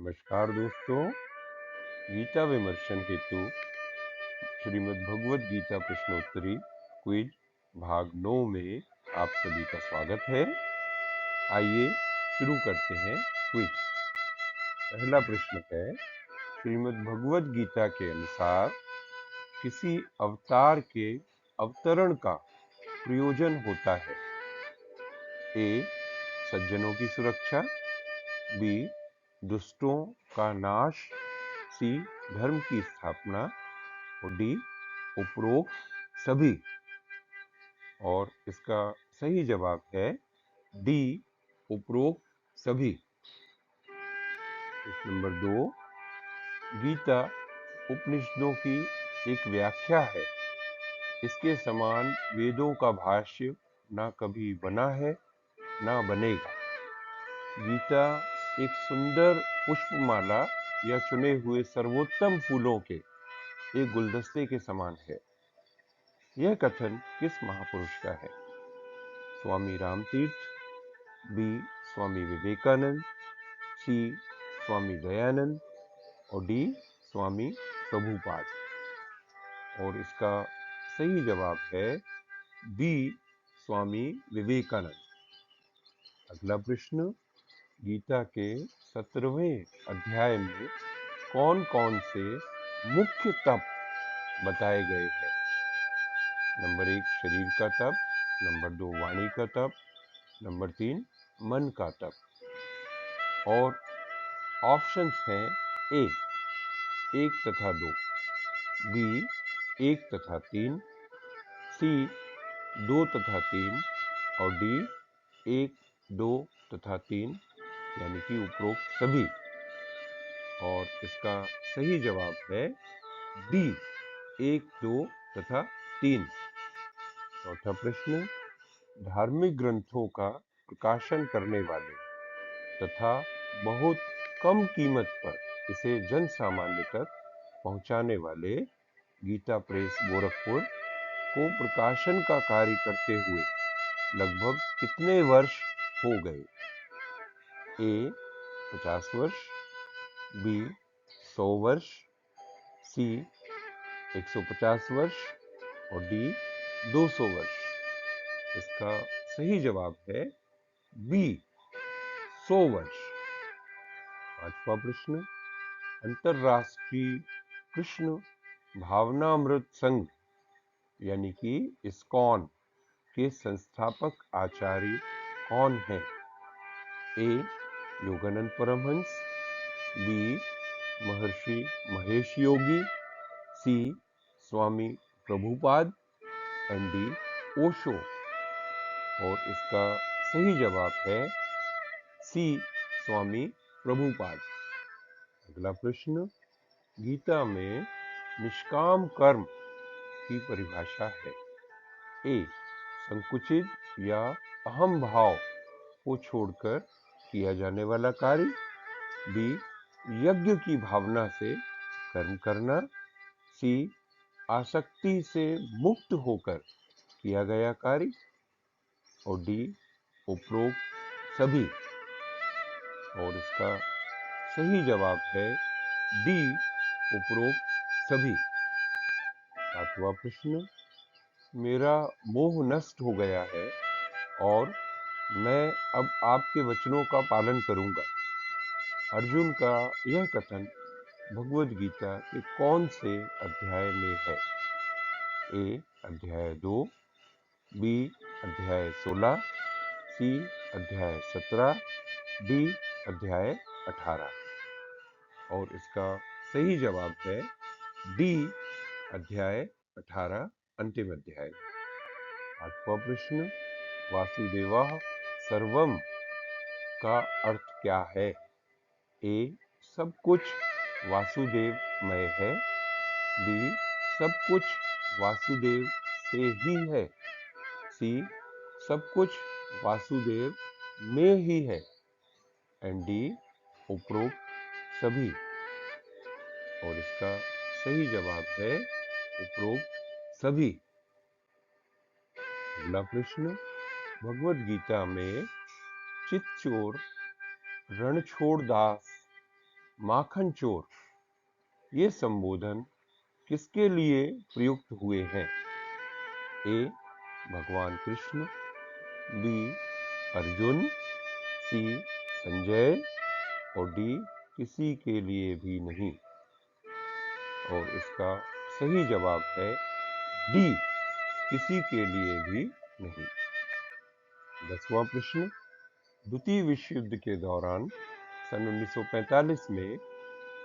नमस्कार दोस्तों। गीता विमर्शन हेतु श्रीमद् भगवद गीता प्रश्नोत्तरी क्विज भाग 9 में आप सभी का स्वागत है। आइए शुरू करते हैं क्विज। पहला प्रश्न है, श्रीमद् भगवद गीता के अनुसार किसी अवतार के अवतरण का प्रयोजन होता है? ए. सज्जनों की सुरक्षा, बी. दुष्टों का नाश, सी. धर्म की स्थापना और डी. उपरोक्त सभी। और इसका सही जवाब है डी. उपरोक्त सभी। प्रश्न नंबर 2, गीता उपनिषदों की एक व्याख्या है। इसके समान वेदों का भाष्य ना कभी बना है ना बनेगा। गीता एक सुंदर पुष्पमाला या चुने हुए सर्वोत्तम फूलों के एक गुलदस्ते के समान है। यह कथन किस महापुरुष का है? स्वामी रामतीर्थ, बी. स्वामी विवेकानंद, सी. स्वामी दयानंद और डी. स्वामी प्रभुपाद। और इसका सही जवाब है बी. स्वामी विवेकानंद। अगला प्रश्न, गीता के 17वें अध्याय में कौन कौन से मुख्य तप बताए गए हैं? नंबर 1 शरीर का तप, नंबर 2 वाणी का तप, नंबर 3 मन का तप। और ऑप्शंस हैं ए 1 तथा 2, बी 1 तथा 3, सी 2 तथा 3 और डी 1, 2 तथा 3 यानी कि उपरोक्त सभी। और इसका सही जवाब है डी 1, 2 तथा 3। चौथा प्रश्न, धार्मिक ग्रंथों का प्रकाशन करने वाले तथा बहुत कम कीमत पर इसे जन सामान्य तक पहुंचाने वाले गीता प्रेस गोरखपुर को प्रकाशन का कार्य करते हुए लगभग कितने वर्ष हो गए? ए 50 वर्ष, बी 100 वर्ष, सी 150 वर्ष और डी 200 वर्ष। इसका सही जवाब है बी 100 वर्ष। पांचवा प्रश्न, अंतरराष्ट्रीय कृष्ण भावनामृत संघ यानी कि इस्कॉन के संस्थापक आचार्य कौन है? ए Yogananda Paramhans, B Maharshi Mahesh Yogi, C Swami Prabhupada and D Osho. और इसका सही जवाब है सी स्वामी प्रभुपाद। अगला प्रश्न, गीता में निष्काम कर्म की परिभाषा है। ए संकुचित या अहम भाव को छोड़कर किया जाने वाला कार्य, बी यज्ञ की भावना से कर्म करना, सी आसक्ति से मुक्त होकर किया गया कार्य और डी उपरोक्त सभी। और इसका सही जवाब है डी उपरोक्त सभी। सातवां प्रश्न, मेरा मोह नष्ट हो गया है और मैं अब आपके वचनों का पालन करूंगा। अर्जुन का यह कथन भगवद गीता के कौन से अध्याय में है? ए अध्याय 2, बी अध्याय 16, सी अध्याय 17, डी अध्याय 18। और इसका सही जवाब है डी अध्याय 18, अंतिम अध्याय। आठवां प्रश्न, वासुदेवः सर्वम का अर्थ क्या है? ए सब कुछ वासुदेवमय है, बी सब कुछ वासुदेव से ही है, सी सब कुछ वासुदेव में ही है एंड डी उपरोक्त सभी। और इसका सही जवाब है उपरोक्त सभी। अगला प्रश्न, भगवद गीता में चित्तचोर रणछोड़ दास माखन चोर ये संबोधन किसके लिए प्रयुक्त हुए हैं? ए. भगवान कृष्ण, बी. अर्जुन, सी. संजय और डी. किसी के लिए भी नहीं। और इसका सही जवाब है डी. किसी के लिए भी नहीं। 10वां प्रश्न, द्वितीय विश्व युद्ध के दौरान सन 1945 में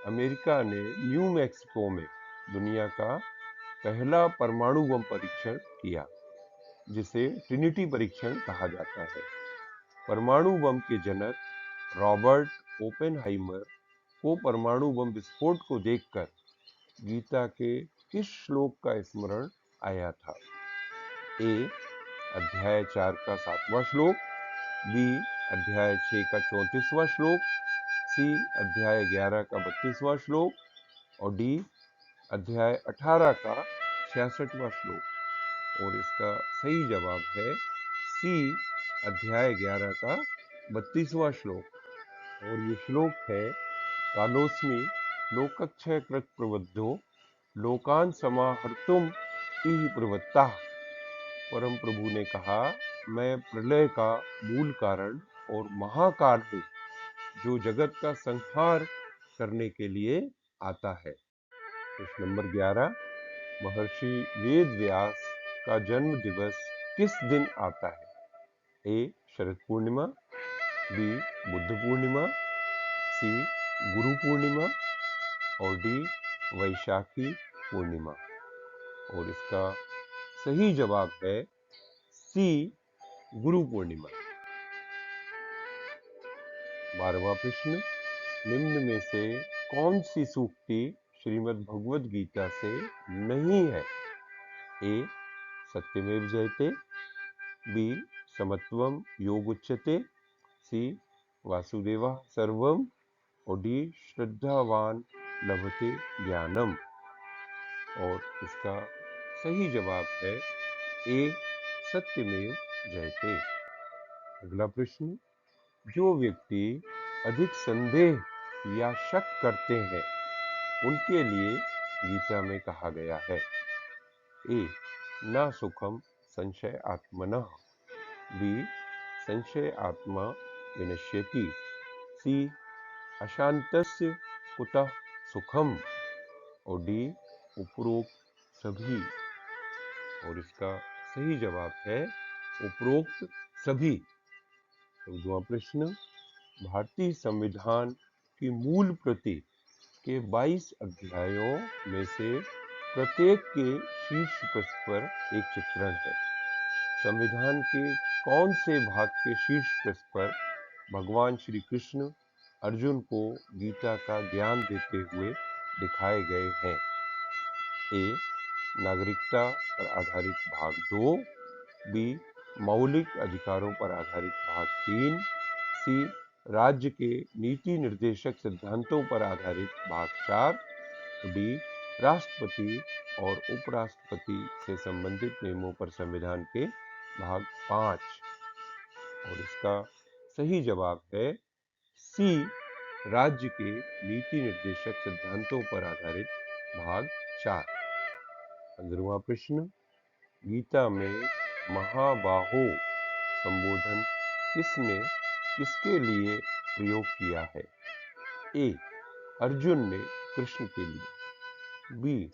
अमेरिका ने न्यू मैक्सिको में दुनिया का पहला परमाणु बम परीक्षण किया, जिसे ट्रिनिटी परीक्षण कहा जाता है। परमाणु बम के जनक रॉबर्ट ओपेनहाइमर को परमाणु बम विस्फोट को देखकर गीता के किस श्लोक का स्मरण आया था? ए. अध्याय 4 का 7वां श्लोक, बी. अध्याय 6 का 34वां श्लोक, सी. अध्याय 11 का 32वां श्लोक और डी. अध्याय 18 का 66वां श्लोक। और इसका सही जवाब है सी. अध्याय 11 का 32वां श्लोक। और ये श्लोक है, कालोस्मि लोकक्षय कृत प्रबुद्धो लोकान समाहर्तुम इह प्रवृत्ता। परम प्रभु ने कहा, मैं प्रलय का मूल कारण और महाकाल हूँ, जो जगत का संहार करने के लिए आता है। प्रश्न नंबर 11, महर्षि वेद व्यास का जन्म दिवस किस दिन आता है? ए. शरद पूर्णिमा, बी. बुद्ध पूर्णिमा, सी. गुरु पूर्णिमा और डी. वैशाखी पूर्णिमा। और इसका सही जवाब है सी. गुरु पूर्णिमा। 12वां प्रश्न, निम्न में से कौन सी सूक्ति श्रीमद् भगवद गीता से नहीं है? ए. सत्यमेव जयते, बी. समत्वम योगुच्यते, सी. वासुदेवः सर्वम और डी. श्रद्धावान लभते ज्ञानम। और इसका सही जवाब है ए. सत्यमेव जयते। अगला प्रश्न, जो व्यक्ति अधिक संदेह या शक करते हैं, उनके लिए गीता में कहा गया है? ए. न सुखम संशय आत्मनः, बी. संशय आत्मा विनश्यति, सी. अशांतस्य कुतः सुखम और डी. उपरोक्त सभी। और इसका सही जवाब है उपरोक्त सभी। 14वां प्रश्न, भारतीय संविधान की मूल प्रति के 22 अध्यायों में से प्रत्येक के शीर्ष पृष्ठ पर एक चित्रण है। संविधान के कौन से भाग के शीर्ष पृष्ठ पर भगवान श्री कृष्ण अर्जुन को गीता का ज्ञान देते हुए दिखाए गए हैं? ए. नागरिकता पर आधारित भाग 2, बी. मौलिक अधिकारों पर आधारित भाग 3, सी. राज्य के नीति निर्देशक सिद्धांतों पर आधारित भाग 4, डी. राष्ट्रपति और उपराष्ट्रपति से संबंधित नियमों पर संविधान के भाग 5। और इसका सही जवाब है सी. राज्य के नीति निर्देशक सिद्धांतों पर आधारित भाग 4। 15वां प्रश्न, गीता में महाबाहो संबोधन किसने किसके लिए प्रयोग किया है? ए. अर्जुन ने कृष्ण के लिए, बी.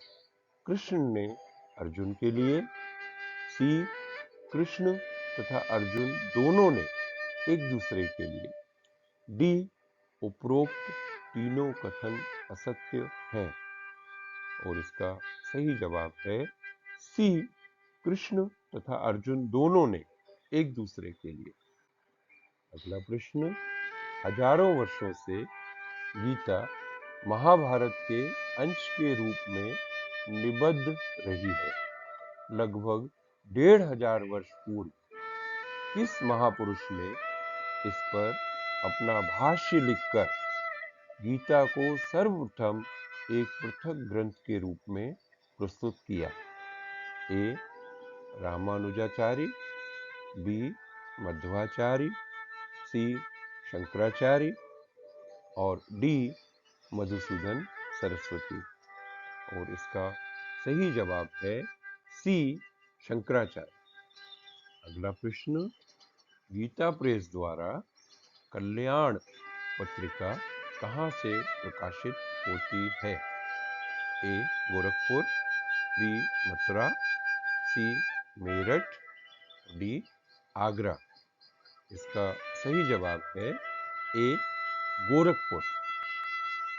कृष्ण ने अर्जुन के लिए, सी. कृष्ण तथा अर्जुन दोनों ने एक दूसरे के लिए, डी. उपरोक्त तीनों कथन असत्य हैं। और इसका सही जवाब है सी. कृष्ण तथा अर्जुन दोनों ने एक दूसरे के लिए। अगला प्रश्न, हजारों वर्षों से गीता महाभारत के अंश के रूप में निबद्ध रही है। लगभग 1500 वर्ष पूर्व किस महापुरुष ने इस पर अपना भाष्य लिखकर गीता को सर्वप्रथम एक पृथक ग्रंथ के रूप में प्रस्तुत किया? ए. रामानुजाचार्य, बी. मध्वाचार्य, सी. शंकराचार्य और डी. मधुसूदन सरस्वती। और इसका सही जवाब है सी, शंकराचार्य। अगला प्रश्न, गीता प्रेस द्वारा कल्याण पत्रिका कहाँ से प्रकाशित होती है? ए, गोरखपुर, बी, मथुरा, सी, मेरठ, डी, आगरा। इसका सही जवाब है ए, गोरखपुर।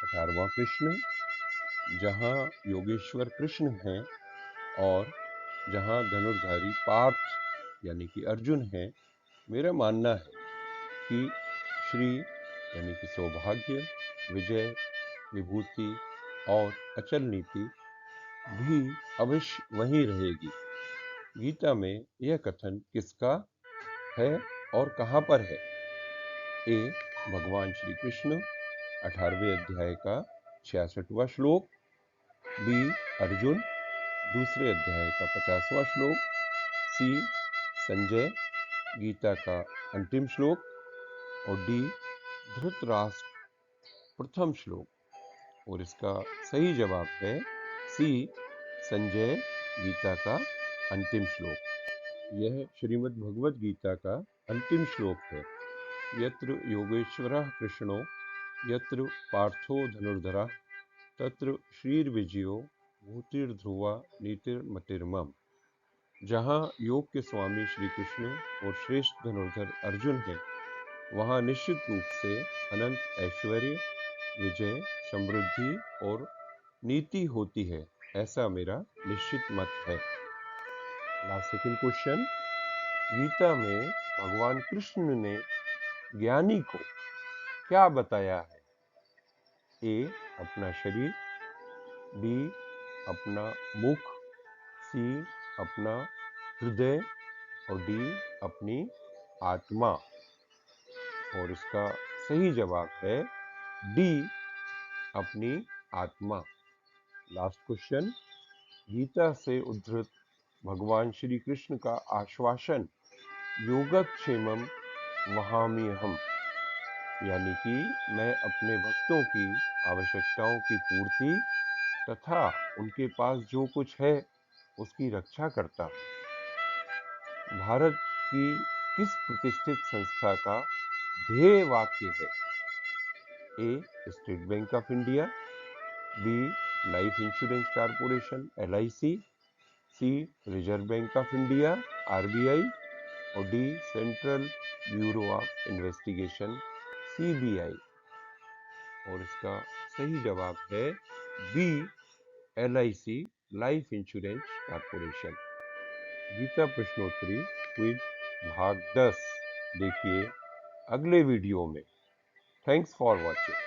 18वां प्रश्न, जहां योगेश्वर कृष्ण हैं और जहां धनुर्धारी पार्थ यानी कि अर्जुन हैं, मेरा मानना है कि श्री यानी कि सौभाग्य, विजय, विभूति और अचल नीति भी अवश्य वहीं रहेगी। गीता में यह कथन किसका है और कहां पर है? ए, भगवान श्री कृष्ण, 18वें अध्याय का 66वां श्लोक, बी, अर्जुन, दूसरे अध्याय का 50वां श्लोक, सी, संजय, गीता का अंतिम श्लोक, और डी, धृतराष्ट्र, प्रथम श्लोक। और इसका सही जवाब है सी, संजय, गीता का अंतिम श्लोक। यह श्रीमद् भगवद गीता का अंतिम श्लोक है। यत्र योगेश्वरः कृष्णो यत्र पार्थो धनुर्धरः तत्र श्रीर्विजयो भूतिर्ध्रुवा नीतिर्मतिर्मम। जहाँ योग के स्वामी श्री कृष्ण और श्रेष्ठ धनुर्धर अर्जुन हैं, वहाँ निश्चित रूप से अनंत ऐश्वर्य, विजय, समृद्धि और नीति होती है, ऐसा मेरा निश्चित मत है। लास्ट सेकंड क्वेश्चन, गीता में भगवान कृष्ण ने ज्ञानी को क्या बताया है? ए, अपना शरीर, बी, अपना मुख, सी, अपना हृदय, और डी, अपनी आत्मा। और इसका सही जवाब है डी, अपनी आत्मा। लास्ट क्वेश्चन, गीता से उद्धृत भगवान श्री कृष्ण का आश्वासन योगक्षेमम वहाम्यहम्, यानी कि मैं अपने भक्तों की आवश्यकताओं की पूर्ति तथा उनके पास जो कुछ है उसकी रक्षा करता हूँ, भारत की किस प्रतिष्ठित संस्था का ध्येय वाक्य है? A, State Bank of India, B, life insurance corporation LIC, C, reserve bank of India RBI, और D, central bureau of investigation CBI। और इसका सही जवाब है B, LIC, life insurance corporation. Gita प्रश्नोत्तरी क्विज भाग 10 देखिए अगले वीडियो में। Thanks for watching.